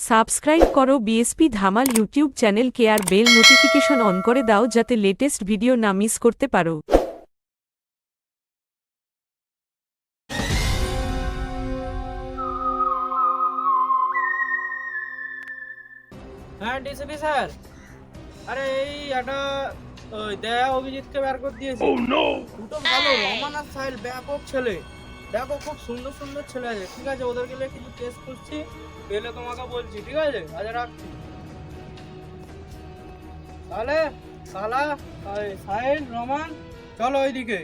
Subscribe করো BSP Dhamaal YouTube চ্যানেলকে আর bell notification on করে দাও যাতে লেটেস্ট ভিডিও না মিস করতে পারো। হ্যাঁ ডিসিপি স্যার, আরে এই একটা ওই দেয়া অভিজিৎকে বের করে দিয়েছি। দুটো ভালো রমান আর সাহিল ব্যাপক ছেলে, দেখো খুব সুন্দর সুন্দর ছেলে আছে। ঠিক আছে, ওদেরকে নিয়ে কিছু টেস্ট করছি, পেলে তোমাকে বলছি। ঠিক আছে, আজ রাখছি। তাহলে সালা সাহিল রমান চলো ওইদিকে।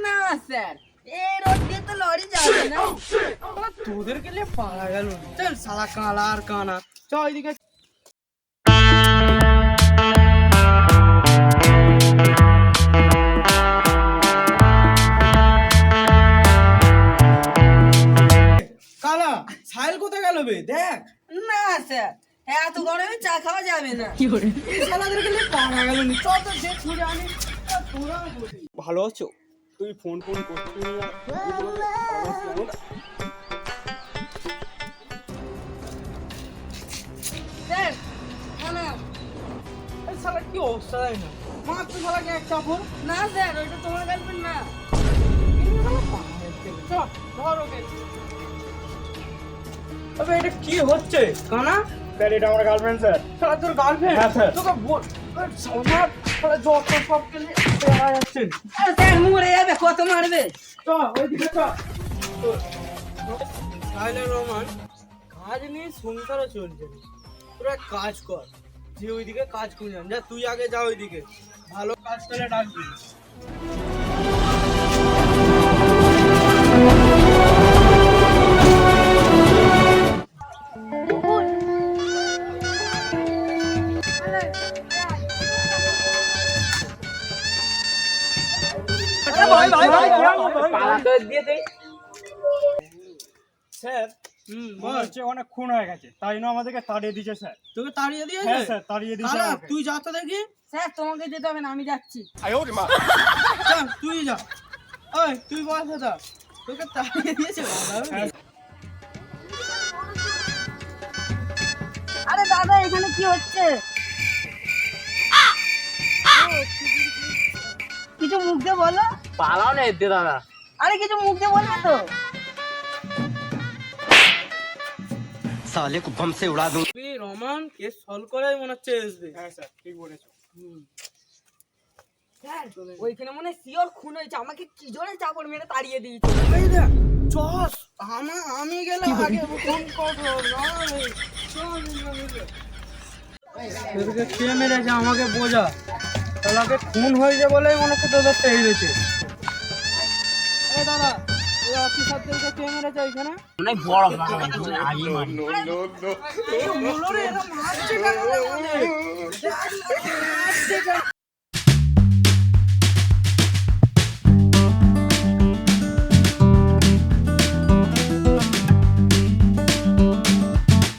না স্যার, এই রোড দিয়ে তো লরি যাবে না। তোদেরকে নিয়ে পারা গেল। চল সালা কালা আর কানা, চ ওইদিকে। কালা সাহিল কোথায় গেল বে? দেখ না স্যার, এত গরমে চা খাওয়া যাবে না। এই শালাদেরকে নিয়ে পারা গেল নি। চল তো সে ছুড়ে আনি। তোরা ভালো আছো? তুই ফোন করছিস না? স্যার না, এই শালা কি অবস্থা দেয় না, মাত্র শালাকে এক চাপড়। না স্যার, ওইটা তোমার গার্লফ্রেন্ড না। চল ধর ওকে। তবে এটা কি হচ্ছে কানা? স্যার এটা আমার গার্লফ্রেন্ড স্যার। শালা তোর গার্লফ্রেন্ড? হ্যাঁ, স্যার। তোকে বল সালমান শালা যত সব কে নিয়ে পেরা যাচ্ছে। আরে স্যার মরে যাবে, কত মারবে? চল ওইদিকে চল। সাহিল রহমান কাজ নিয়ে সংসারও চলছে না। তোরা এক কাজ কর, যে ওইদিকে কাজ করে যা, তুই আগে যা ওইদিকে, ভালো কাজ পেলে ডাকবি। স্যার বল। হচ্ছে অনেক খুন হয়ে গেছে, তাই জন্য আমাদেরকে তাড়িয়ে দিয়েছে স্যার। তোকে তাড়িয়ে দিয়েছে? হ্যাঁ স্যার, তাড়িয়ে দিয়েছে কালা, আমাকে। তুই যা তো দেখি। স্যার তোমাকে যেতে হবে না, আমি যাচ্ছি। চল তুই যা। ওই তুই বল দাদা, তোকে তাড়িয়ে দিয়েছে? আরে দাদা, এখানে কি হচ্ছে? কিছু মুখ দিয়ে বলো। পালাও না এতে দাদা। আরে কিছু মুখ দিয়ে বলবে তো। साले को बम से उड़ा दूं। তুই রমান কেস সলভ করাই মনে হচ্ছে আসবে। হ্যাঁ স্যার, ঠিক বলেছো। স্যার ওইখানে মনে শিওর খুন হয়েছে, আমাকে কি জোরে চাপড় মেরে তাড়িয়ে দিয়েছে। এই দেখ চস, আমি গেলে আগে ফোন করবো না। তোদেরকে কে মেরেছে আমাকে বোঝা। তাহলে খুন হয়েছে বলেই মনে হচ্ছে তোদের তেড়েছে। দাদা ওই অফিসারদেরকে কে মেরেছে ওইখানে? অনেক বড় আগে মারি। বলো রে, এরা মারছে কেন?